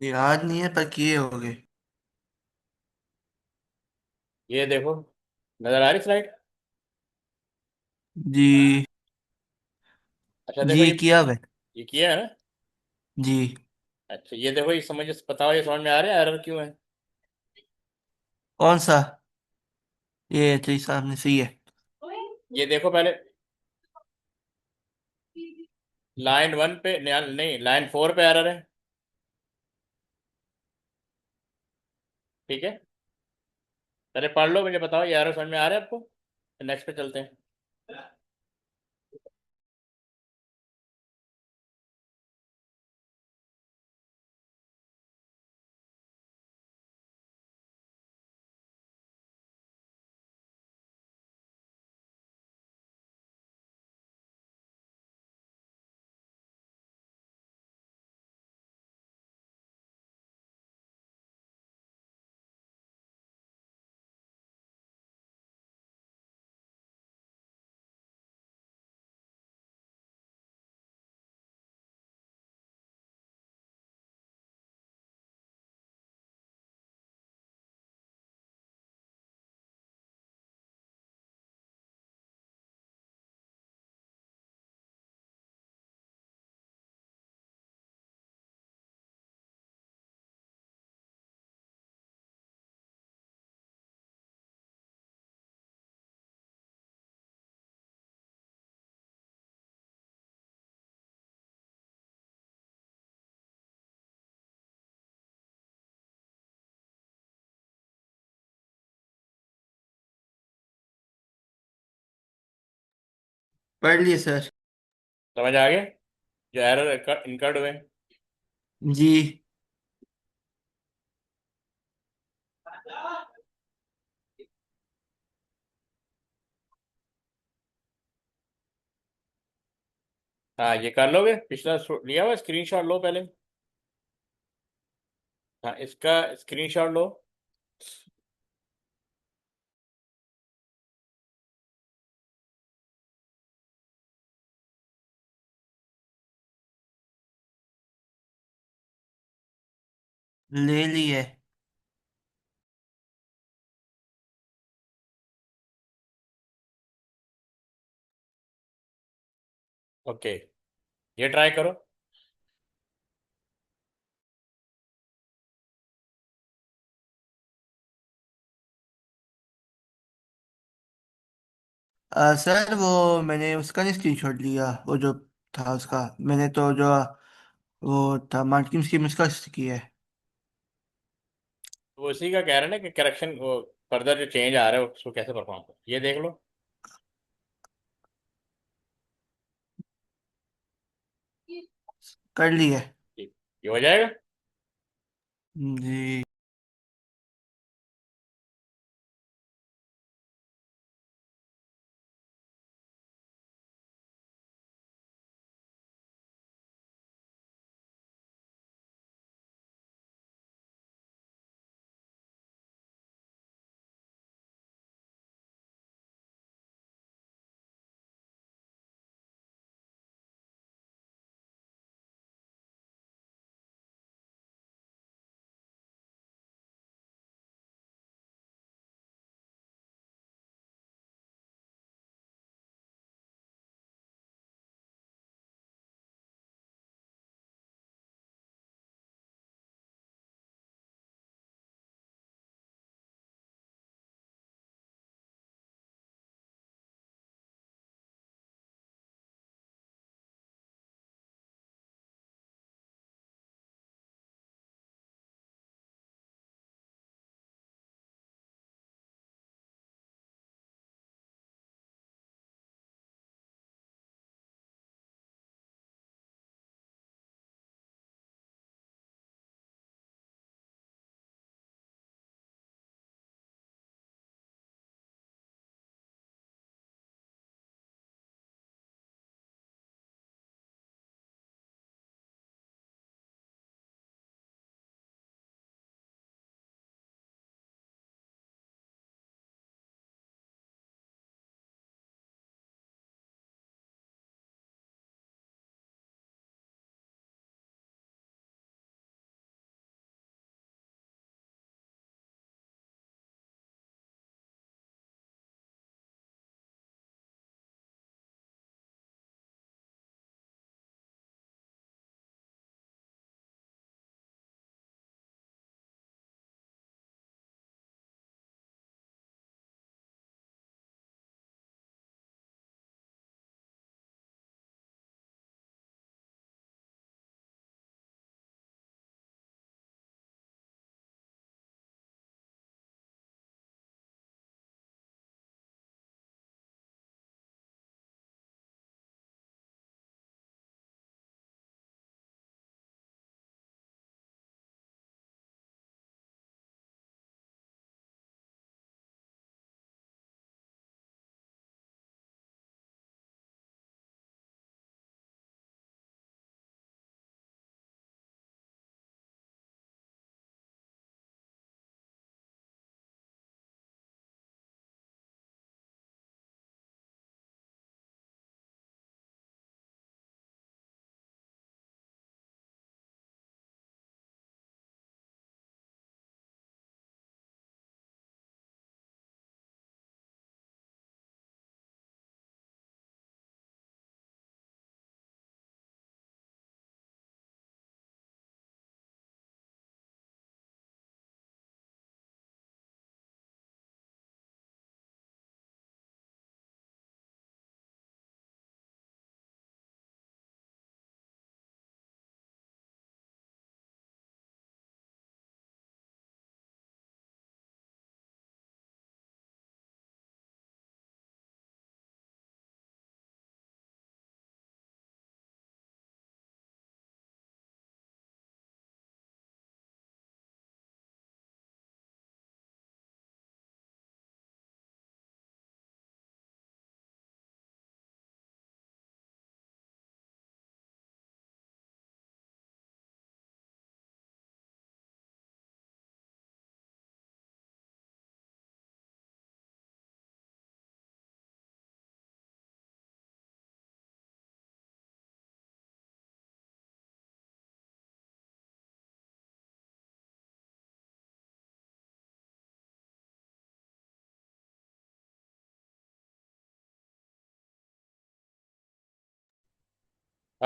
याद नहीं है पर किए होगे। ये देखो, नजर आ रही स्लाइड? जी। अच्छा देखो जी ये किया हुआ है। ये किया है ना? जी। अच्छा ये देखो, ये बताओ, ये समझ में आ रहा है एरर क्यों है? कौन सा? ये तो इस सामने सही है। ये देखो पहले, लाइन वन पे नहीं, लाइन फोर पे एरर है। ठीक है, पहले पढ़ लो, मुझे बताओ ये एरर समझ में आ रहा है आपको? नेक्स्ट पे चलते हैं। पढ़ लिए सर। समझ आ गया जो एरर इनकर्ड हुए? जी। हाँ ये कर लोगे, पिछला लिया हुआ स्क्रीनशॉट लो पहले। हाँ इसका स्क्रीनशॉट लो। ले लिए। ओके, ये ट्राई करो। सर वो मैंने उसका नहीं स्क्रीनशॉट लिया, वो जो था उसका। मैंने तो जो वो था मार्किंग स्कीम उसका किया है। तो उसी का कह रहे हैं ना कि करेक्शन, वो फर्दर जो चेंज आ रहा है उसको कैसे परफॉर्म करो, ये देख लो। कर लिए। ठीक, ये हो जाएगा। जी।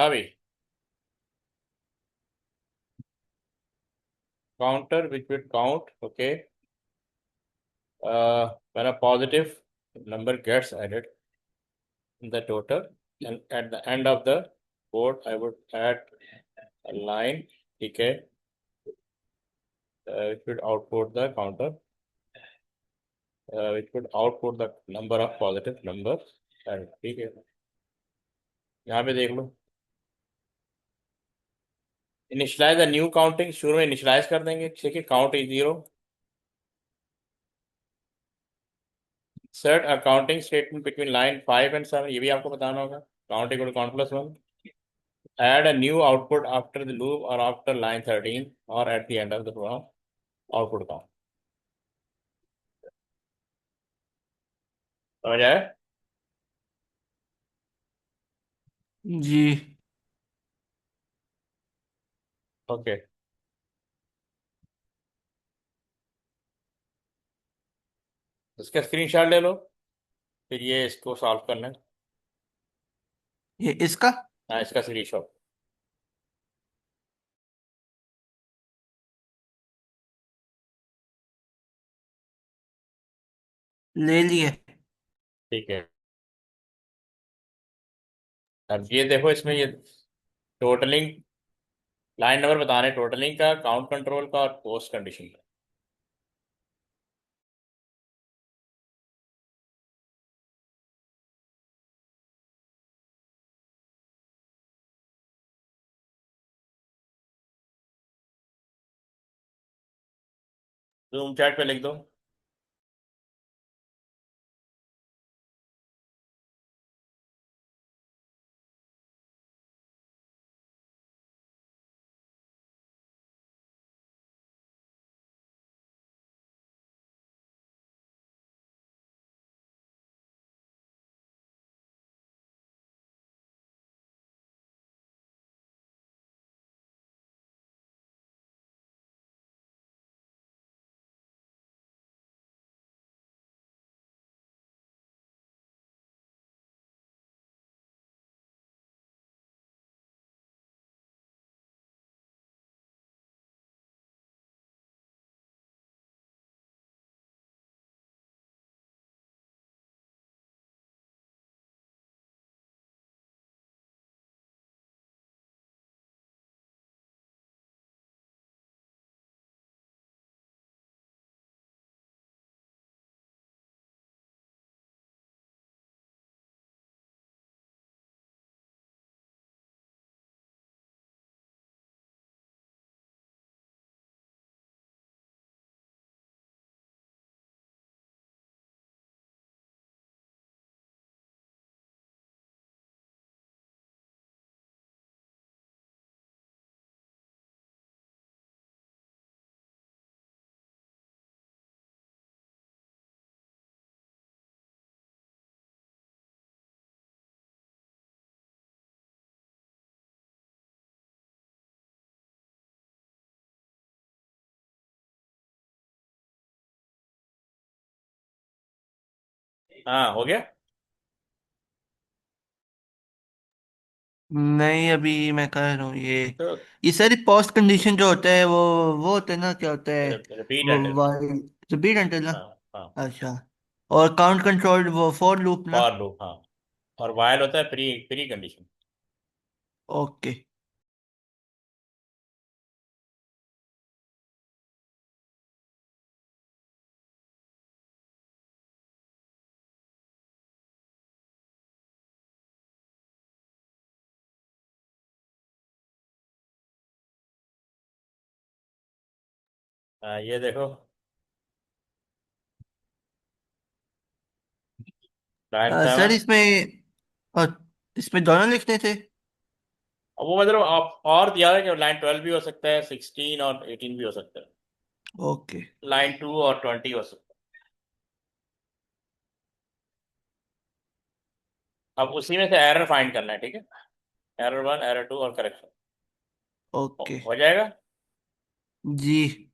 हाँ भाई, counter which will count, okay. When a positive number gets added in the total, and at the end of the board, I would add a line, okay, which would output the counter, which would output the number of positive numbers, and ठीक है, यहाँ पे देख लो, initialise the new counting, शुरू में initialise कर देंगे, ठीक है, count is 0, set a counting statement between line 5 and 7, ये भी आपको बताना होगा, count equal to count plus 1, add a new output after the loop or after line 13 or at the end of the program output count, समझ आया? जी। Okay, इसका screenshot ले लो, फिर ये इसको सॉल्व करना है। ये इसका हाँ, इसका स्क्रीनशॉट। ले लिए। ठीक है, अब ये देखो, इसमें ये टोटलिंग, लाइन नंबर बता रहे हैं, टोटलिंग का, काउंट कंट्रोल का और पोस्ट कंडीशन का। जूम चैट पे लिख दो। हाँ, हो गया। नहीं, अभी मैं कर रहा हूँ तो ये सारी पोस्ट कंडीशन जो होता है वो होता है ना, क्या होता है? रिपीट वो एंटर। वाइल, रिपीट एंटर ना। हाँ हाँ, अच्छा। और काउंट कंट्रोल वो फॉर लूप ना। फॉर लूप, हाँ, और वाइल होता है प्री प्री कंडीशन। ओके। हाँ, ये देखो, लाइन सर 7। इसमें दोनों लिखने थे। अब वो मतलब आप और दिया है कि लाइन 12 भी हो सकता है, 16 और 18 भी हो सकता है, ओके। लाइन 2 और 20 हो सकता है। अब उसी में से एरर फाइंड करना है, ठीक है, एरर 1, एरर 2 और करेक्शन, ओके। हो जाएगा। जी।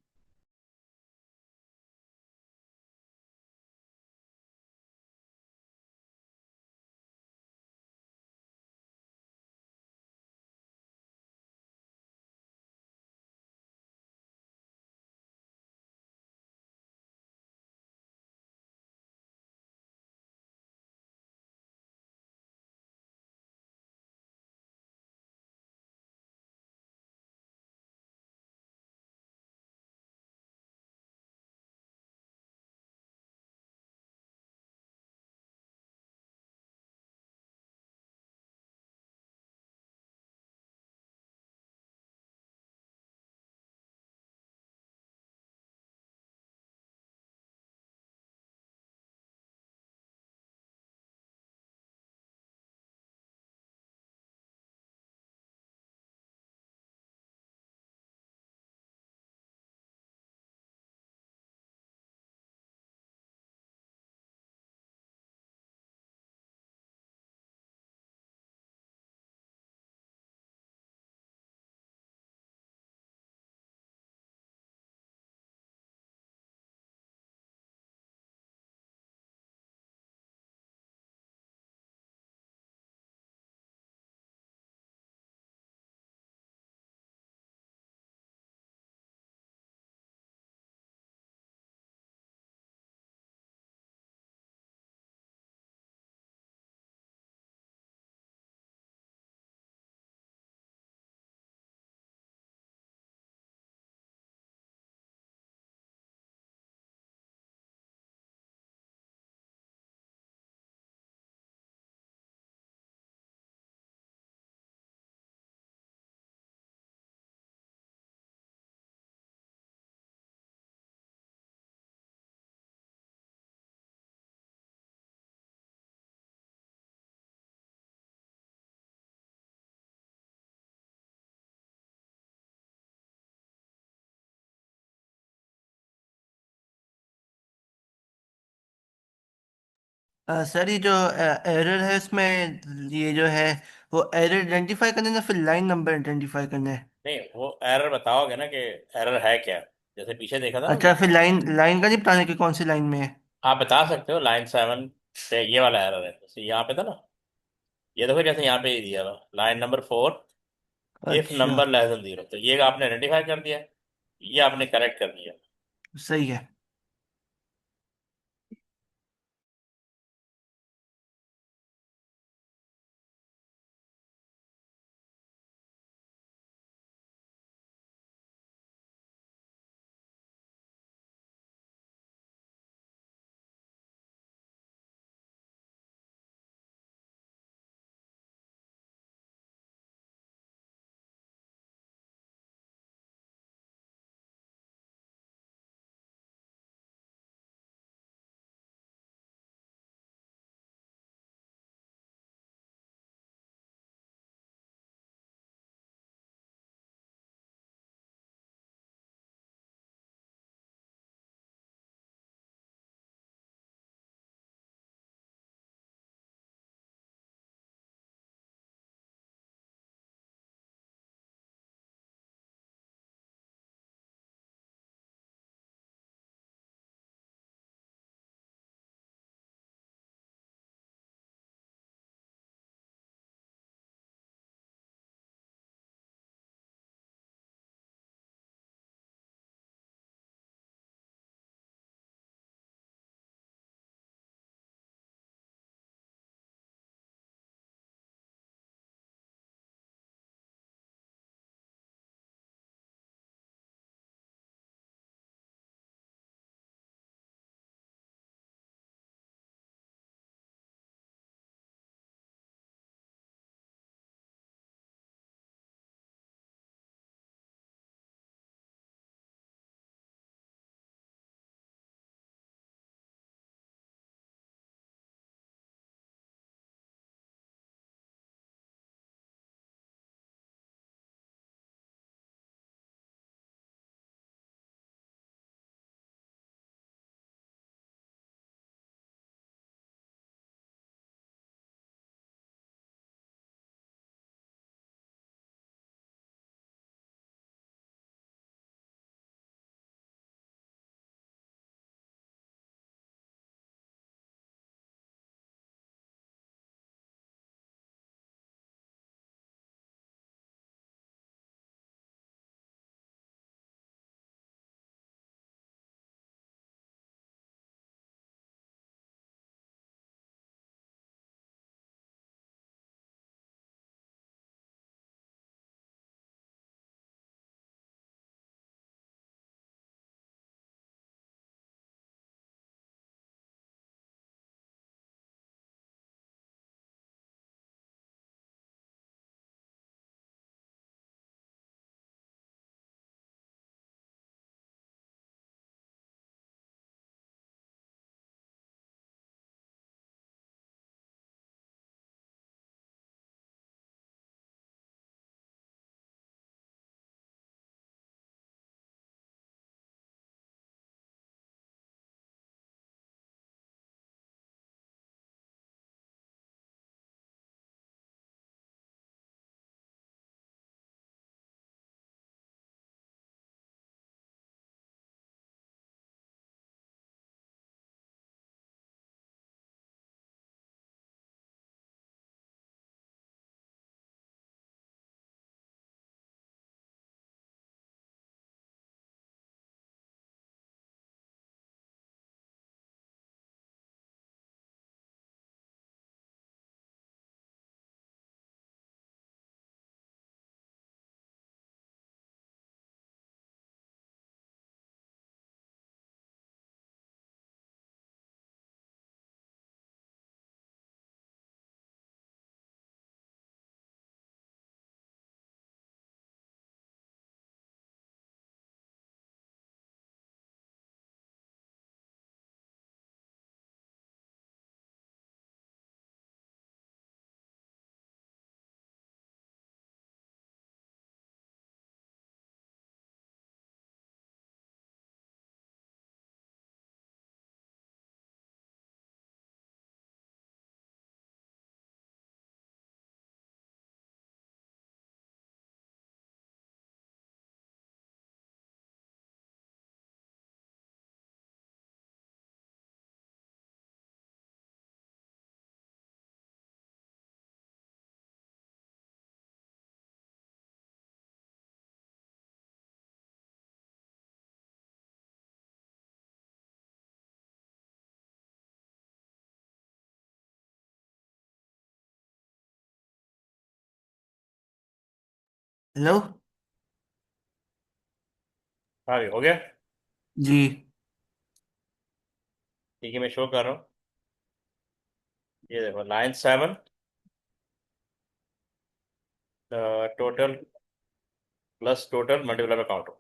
सर ये जो एरर है इसमें, ये जो है वो एरर आइडेंटिफाई करना है ना, फिर लाइन नंबर आइडेंटिफाई करना है? नहीं, वो एरर बताओगे ना कि एरर है क्या, जैसे पीछे देखा था ना अच्छा, हमने। फिर लाइन लाइन का नहीं बताना कि कौन सी लाइन में है? आप बता सकते हो लाइन 7 पे ये वाला एरर है, जैसे यहाँ पे था ना, ये देखो जैसे यहाँ पे ही दिया हुआ लाइन नंबर 4, इफ अच्छा, नंबर लेस देन 0, तो ये आपने आइडेंटिफाई कर दिया, ये आपने करेक्ट कर दिया। सही है। हेलो। हाँ भी हो गया। जी। ठीक है, मैं शो कर रहा हूँ। ये देखो, line 7, total plus total multiply by counter.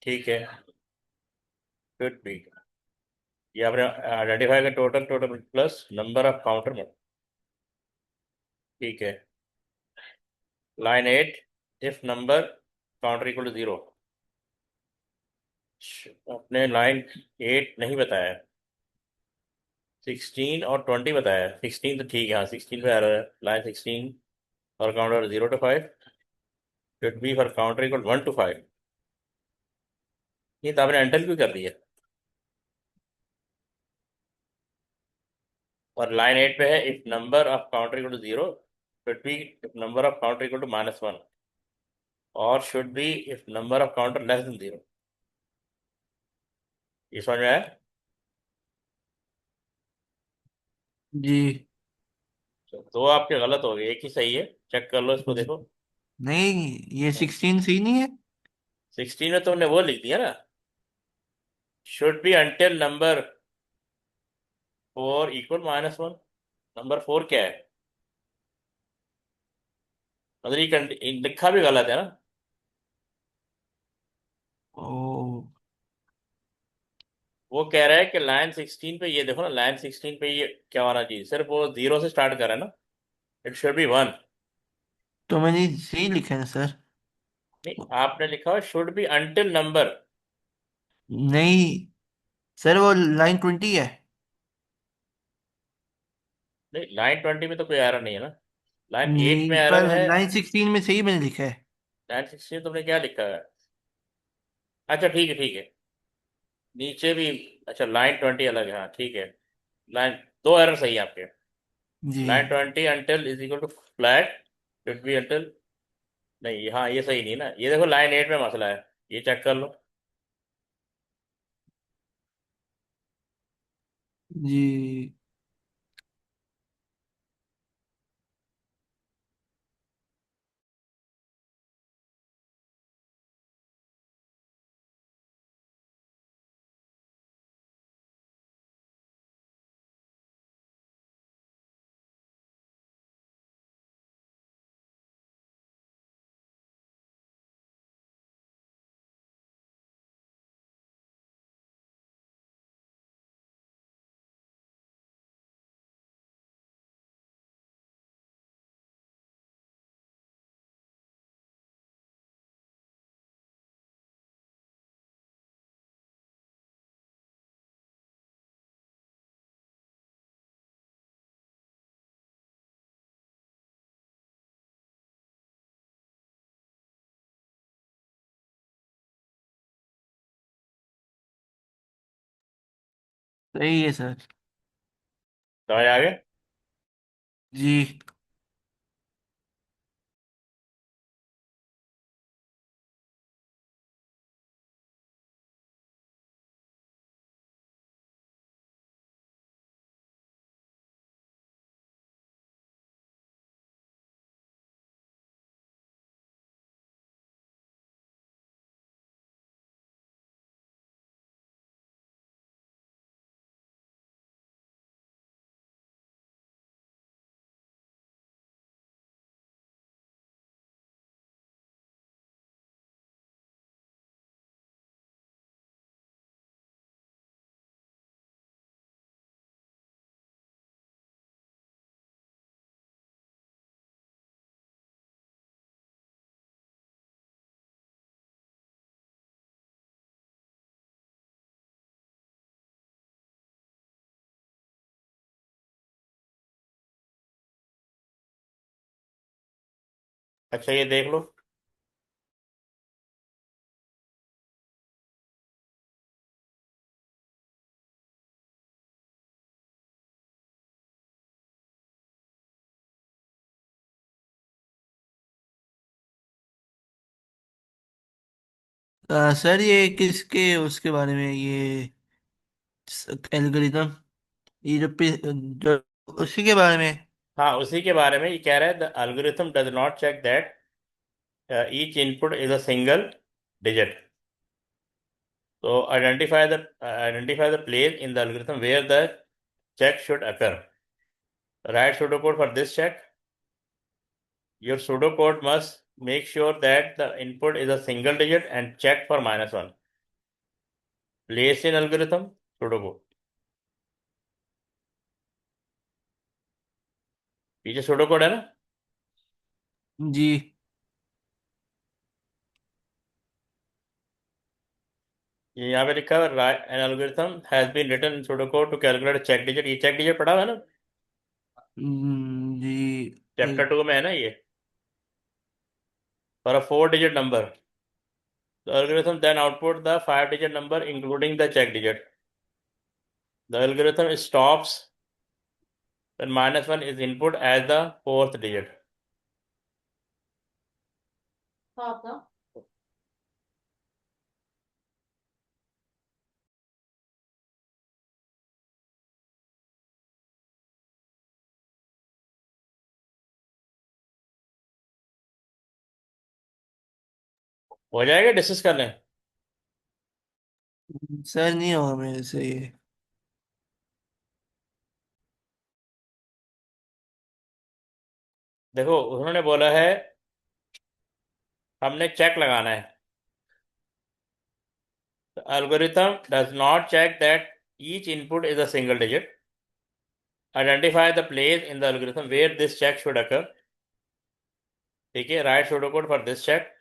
ठीक है, शुड बी। ये आपने आइडेंटिफाई कर, total total plus number of counter में। ठीक है। Line 8, if number counter equal to 0। अपने लाइन 8 नहीं बताया, 16 और 20 बताया। 16 तो ठीक है, हाँ 16 पे आ रहा है। Line 16 for counter 0 to 5 should be for counter equal 1 to 5। ये तो आपने एंटर क्यों कर दिया। और लाइन 8 पे है, if number of counter equal to 0 should be if number of counter equal to -1, और should be if number of counter less than 0। ये समझ में आया। जी। तो दो आपके गलत हो गए, एक ही सही है। चेक कर लो इसको, जी। देखो। नहीं, ये 16 सही नहीं है। 16 में तुमने वो लिख दिया ना, should be until number 4 equal -1। Number 4 क्या है, मतलब ये लिखा भी गलत है ना। ओ। वो कह रहा है कि लाइन 16 पे, ये देखो ना, लाइन 16 पे ये क्या होना चाहिए, सिर्फ वो 0 से स्टार्ट कर रहा है ना। It should be 1। तो मैंने सही लिखा है ना सर। नहीं, आपने लिखा हुआ शुड बी अंटिल नंबर। नहीं सर, वो लाइन 20 है। नहीं, लाइन 20 में तो कोई एरर नहीं है ना। लाइन 8 में नहीं, एरर पर है। लाइन 16 में सही मैंने लिखा है। लाइन 16 तुमने क्या लिखा है। अच्छा ठीक है, ठीक है। नीचे भी। अच्छा, लाइन 20 अलग है, हाँ ठीक है। लाइन, दो एरर सही है आपके। जी। Line 20 until is equal to flat, should be until. नहीं, हाँ ये सही नहीं ना, ये देखो लाइन 8 में मसला है। ये चेक कर लो। जी। सही है सर। समझ आ गया। जी। अच्छा, ये देख लो। सर, ये किसके उसके बारे में, ये एल्गोरिदम, ये जो उसी के बारे में। हाँ, उसी के बारे में ये कह रहा है, the algorithm does not check that each input is a single digit. So identify the place in the algorithm where the check should occur. Write pseudocode for this check. Your pseudocode must make sure that the input is a single digit and check for -1. Place in algorithm pseudocode. पीछे pseudocode है ना? जी। ये यहाँ पे लिखा है an algorithm has been written in pseudocode to calculate check digit. ये check digit पढ़ा हुआ है ना? जी। चैप्टर 2 में है ना ये. For a 4-digit number, the algorithm then output the 5-digit number including the check digit. The algorithm stops when -1 is input as the 4th digit. हो जाएगा डिस्कस कर लें. सर नहीं होगा मेरे से ये। देखो उन्होंने बोला है हमने चेक लगाना है. The algorithm does not check that each input is a single digit. Identify the place in the algorithm where this check should occur. ठीक है. Write pseudocode for this check.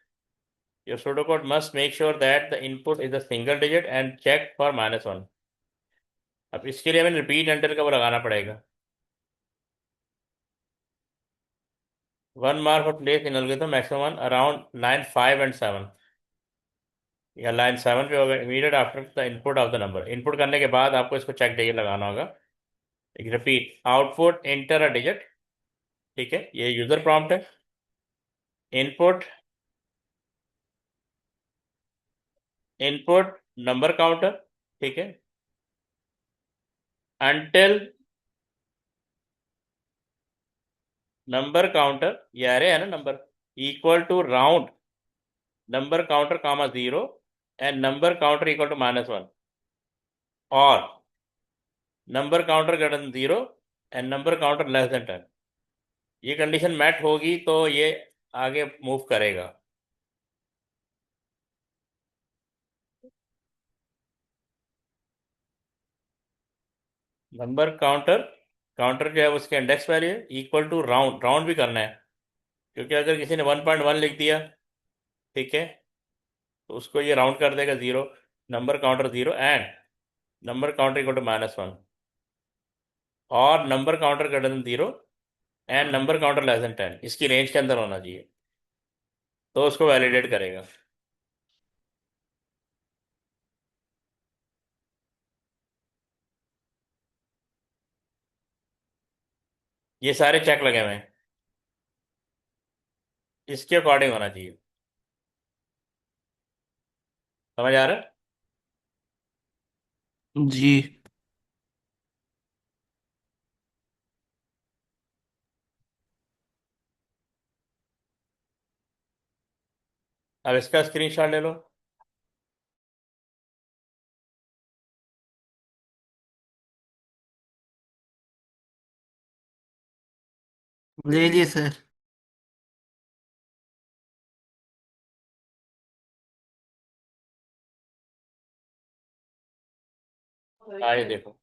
Your pseudocode must make sure that the input is a single digit and check for -1. अब इसके लिए हमें repeat enter का वो लगाना पड़ेगा. 1 mark for place in algorithm maximum 1 around line 5 and 7. या line 7 पे होगा. Immediate after the input of the number. Input करने के बाद आपको इसको चेक डिजिट लगाना होगा. Repeat output enter a digit. ठीक है. ये यूजर प्रॉम्प्ट है. Input input number counter. ठीक है. अनटिल नंबर काउंटर, ये अरे है ना number, equal to round number counter comma 0 and number counter equal to -1 और number counter greater than 0 and number counter less than 10. ये condition mat होगी तो ये आगे मूव करेगा. नंबर काउंटर काउंटर जो है उसके इंडेक्स वैल्यू है इक्वल टू राउंड. राउंड भी करना है क्योंकि अगर किसी ने 1.1 लिख दिया, ठीक है, तो उसको ये राउंड कर देगा 0. Number counter 0 and number counter equal to -1 और number counter greater than 0 and number counter less than 10. इसकी रेंज के अंदर होना चाहिए तो उसको वैलिडेट करेगा. ये सारे चेक लगे हुए हैं. इसके अकॉर्डिंग होना चाहिए. समझ आ रहा है? जी। अब इसका स्क्रीनशॉट ले लो. ले लिए सर। आइए देखो.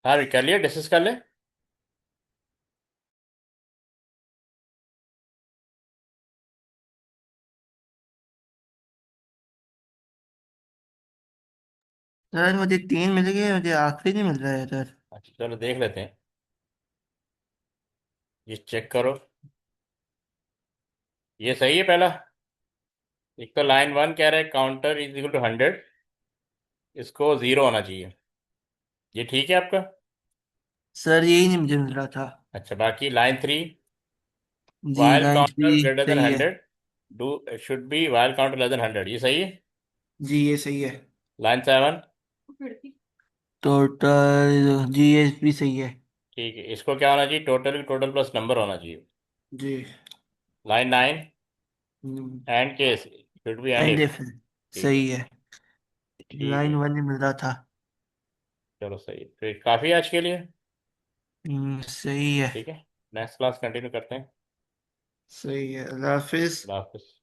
हाँ कर लिया, डिस्कस कर ले। सर मुझे 3 मिल गए, मुझे आखिरी नहीं मिल रहा है सर। अच्छा चलो देख लेते हैं, ये चेक करो। ये सही है पहला। एक तो लाइन 1 कह रहा है काउंटर इज इक्वल टू 100, इसको 0 होना चाहिए। ये ठीक है आपका? सर यही नहीं मुझे मिल रहा था। अच्छा बाकी लाइन 3, जी while line counter 3 greater than सही है। 100 do should be while counter less than 100, ये सही है। जी ये सही है। लाइन 7, टोटल जी ये भी सही है। ठीक है, इसको क्या होना चाहिए, टोटल टोटल प्लस नंबर होना चाहिए। जी। Line 9, end case should be end end if. If ठीक है। सही है। ठीक लाइन है, 1 नहीं मिल रहा था। चलो सही है, फिर काफ़ी है आज के लिए। सही है। ठीक है, नेक्स्ट क्लास कंटिन्यू करते हैं। सही है, अल्लाह हाफिज। अल्लाह हाफिज़।